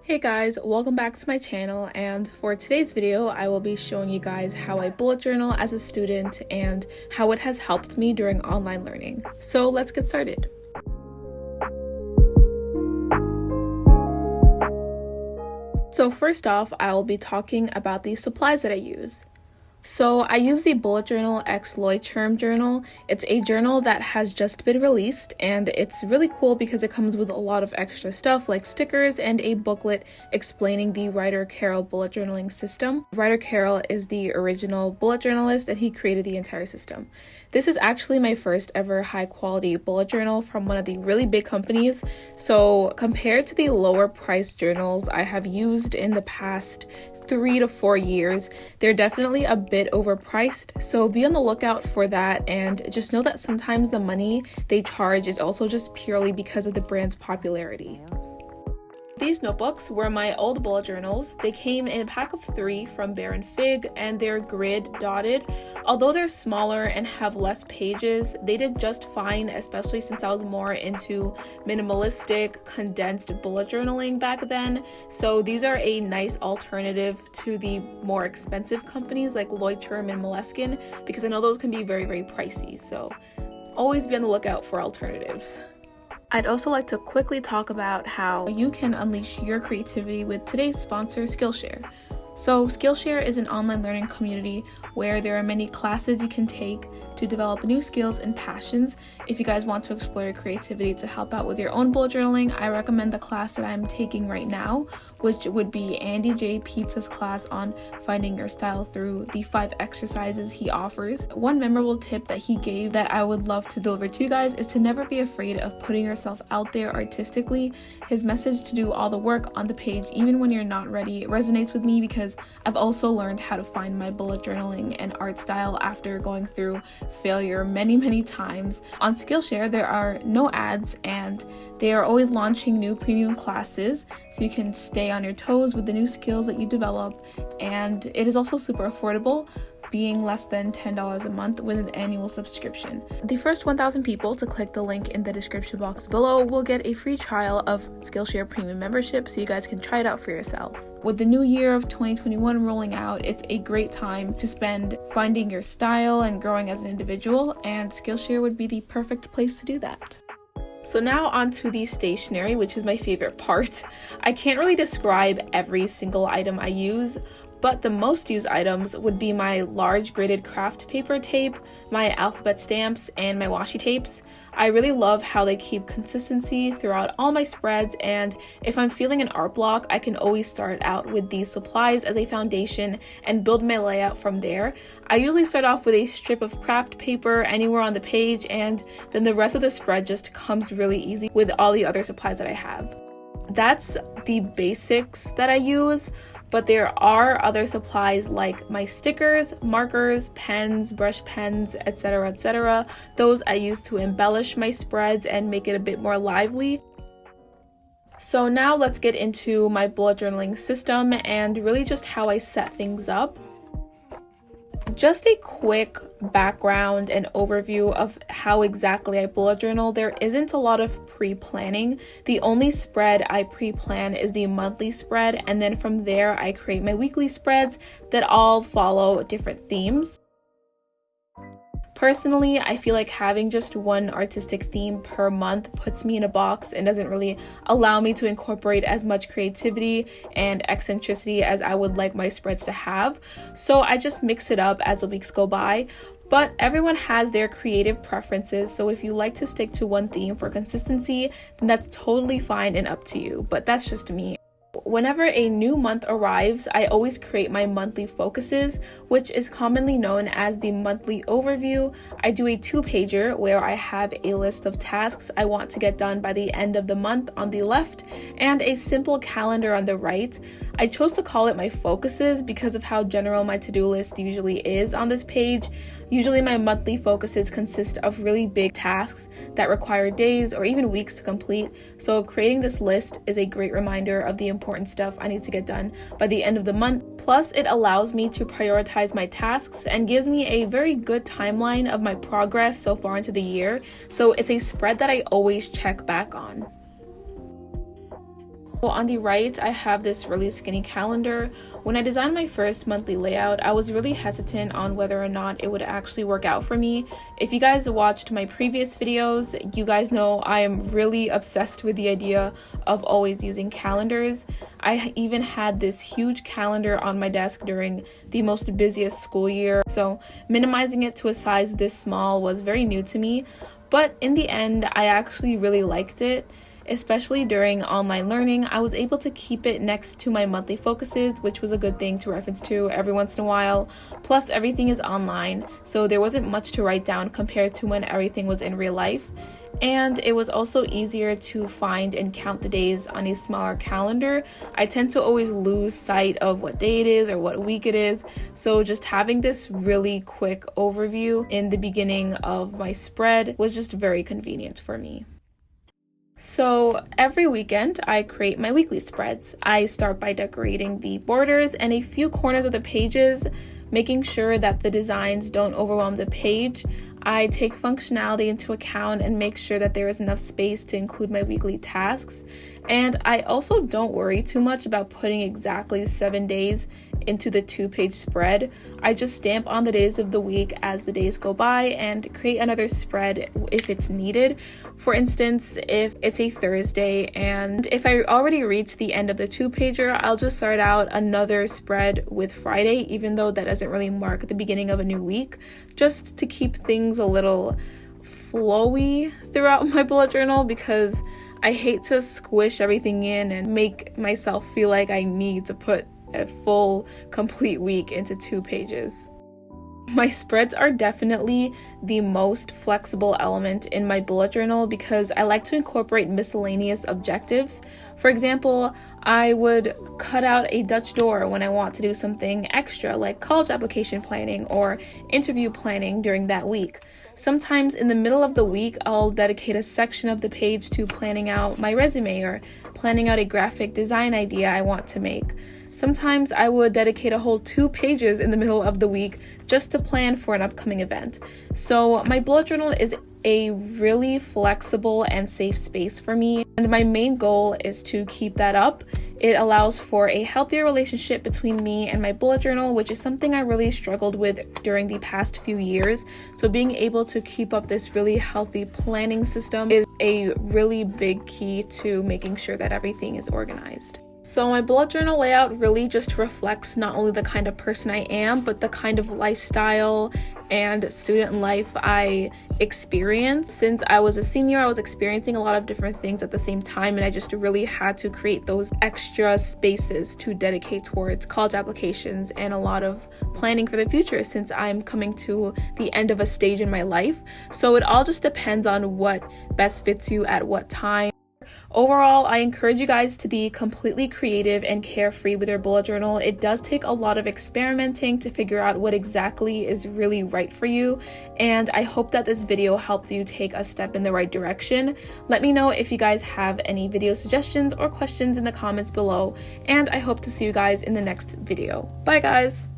Hey guys, welcome back to my channel, and for today's video I will be showing you guys how I bullet journal as a student and how it has helped me during online learning. So let's get started. So first off, I will be talking about the supplies that I use. So I use the Bullet Journal X Leuchtturm journal. It's a journal that has just been released, and it's really cool because it comes with a lot of extra stuff like stickers and a booklet explaining the Ryder-Carroll bullet journaling system. Ryder-Carroll is the original bullet journalist, and he created the entire system. This is actually my first ever high quality bullet journal from one of the really big companies. So compared to the lower priced journals I have used in the past 3 to 4 years, they're definitely a bit overpriced, so be on the lookout for that, and just know that sometimes the money they charge is also just purely because of the brand's popularity. These notebooks were my old bullet journals. They came in a pack of 3 from Bear & Fig, and they're grid dotted. Although they're smaller and have less pages, they did just fine, especially since I was more into minimalistic, condensed bullet journaling back then. So these are a nice alternative to the more expensive companies like Leuchtturm and Moleskine, because I know those can be very, very pricey. So always be on the lookout for alternatives. I'd also like to quickly talk about how you can unleash your creativity with today's sponsor, Skillshare. So Skillshare is an online learning community where there are many classes you can take to develop new skills and passions. If you guys want to explore your creativity to help out with your own bullet journaling, I recommend the class that I'm taking right now, which would be Andy J. Pizza's class on finding your style through the 5 exercises he offers. One memorable tip that he gave that I would love to deliver to you guys is to never be afraid of putting yourself out there artistically. His message to do all the work on the page even when you're not ready resonates with me because I've also learned how to find my bullet journaling and art style after going through failure many times. On Skillshare there are no ads, and they are always launching new premium classes so you can stay on your toes with the new skills that you develop, and it is also super affordable, being less than $10 a month with an annual subscription. The first 1,000 people to click the link in the description box below will get a free trial of Skillshare Premium membership so you guys can try it out for yourself. With the new year of 2021 rolling out, it's a great time to spend finding your style and growing as an individual, and Skillshare would be the perfect place to do that. So now on to the stationery, which is my favorite part. I can't really describe every single item I use, but the most used items would be my large graded craft paper tape, my alphabet stamps, and my washi tapes. I really love how they keep consistency throughout all my spreads, and if I'm feeling an art block, I can always start out with these supplies as a foundation and build my layout from there. I usually start off with a strip of craft paper anywhere on the page, and then the rest of the spread just comes really easy with all the other supplies that I have. That's the basics that I use. But there are other supplies like my stickers, markers, pens, brush pens, etc. Those I use to embellish my spreads and make it a bit more lively. So now let's get into my bullet journaling system and really just how I set things up. Just a quick background and overview of how exactly I bullet journal. There isn't a lot of pre-planning. The only spread I pre-plan is the monthly spread, and then from there I create my weekly spreads that all follow different themes. Personally, I feel like having just one artistic theme per month puts me in a box and doesn't really allow me to incorporate as much creativity and eccentricity as I would like my spreads to have. So I just mix it up as the weeks go by. But everyone has their creative preferences, so if you like to stick to one theme for consistency, then that's totally fine and up to you, but that's just me. Whenever a new month arrives, I always create my monthly focuses, which is commonly known as the monthly overview. I do a 2-pager where I have a list of tasks I want to get done by the end of the month on the left and a simple calendar on the right. I chose to call it my focuses because of how general my to-do list usually is on this page. Usually my monthly focuses consist of really big tasks that require days or even weeks to complete, so creating this list is a great reminder of the important stuff I need to get done by the end of the month. Plus, it allows me to prioritize my tasks and gives me a very good timeline of my progress so far into the year, so it's a spread that I always check back on. Well, on the right, I have this really skinny calendar. When I designed my first monthly layout, I was really hesitant on whether or not it would actually work out for me. If you guys watched my previous videos, you guys know I am really obsessed with the idea of always using calendars. I even had this huge calendar on my desk during the most busiest school year, so minimizing it to a size this small was very new to me. But in the end, I actually really liked it. Especially during online learning, I was able to keep it next to my monthly focuses, which was a good thing to reference to every once in a while. Plus, everything is online, so there wasn't much to write down compared to when everything was in real life. And it was also easier to find and count the days on a smaller calendar. I tend to always lose sight of what day it is or what week it is, so just having this really quick overview in the beginning of my spread was just very convenient for me. So every weekend, I create my weekly spreads. I start by decorating the borders and a few corners of the pages, making sure that the designs don't overwhelm the page. I take functionality into account and make sure that there is enough space to include my weekly tasks. And I also don't worry too much about putting exactly 7 days into the 2-page spread. I just stamp on the days of the week as the days go by and create another spread if it's needed. For instance, if it's a Thursday and if I already reach the end of the 2-pager, I'll just start out another spread with Friday, even though that doesn't really mark the beginning of a new week, just to keep things a little flowy throughout my bullet journal, because I hate to squish everything in and make myself feel like I need to put a full, complete week into 2 pages. My spreads are definitely the most flexible element in my bullet journal because I like to incorporate miscellaneous objectives. For example, I would cut out a Dutch door when I want to do something extra like college application planning or interview planning during that week. Sometimes in the middle of the week, I'll dedicate a section of the page to planning out my resume or planning out a graphic design idea I want to make. Sometimes I would dedicate a whole 2 pages in the middle of the week just to plan for an upcoming event. So my bullet journal is a really flexible and safe space for me, and my main goal is to keep that up. It allows for a healthier relationship between me and my bullet journal, which is something I really struggled with during the past few years. So being able to keep up this really healthy planning system is a really big key to making sure that everything is organized. So my bullet journal layout really just reflects not only the kind of person I am, but the kind of lifestyle and student life I experience. Since I was a senior, I was experiencing a lot of different things at the same time, and I just really had to create those extra spaces to dedicate towards college applications and a lot of planning for the future since I'm coming to the end of a stage in my life. So it all just depends on what best fits you at what time. Overall, I encourage you guys to be completely creative and carefree with your bullet journal. It does take a lot of experimenting to figure out what exactly is really right for you, and I hope that this video helped you take a step in the right direction. Let me know if you guys have any video suggestions or questions in the comments below, and I hope to see you guys in the next video. Bye guys!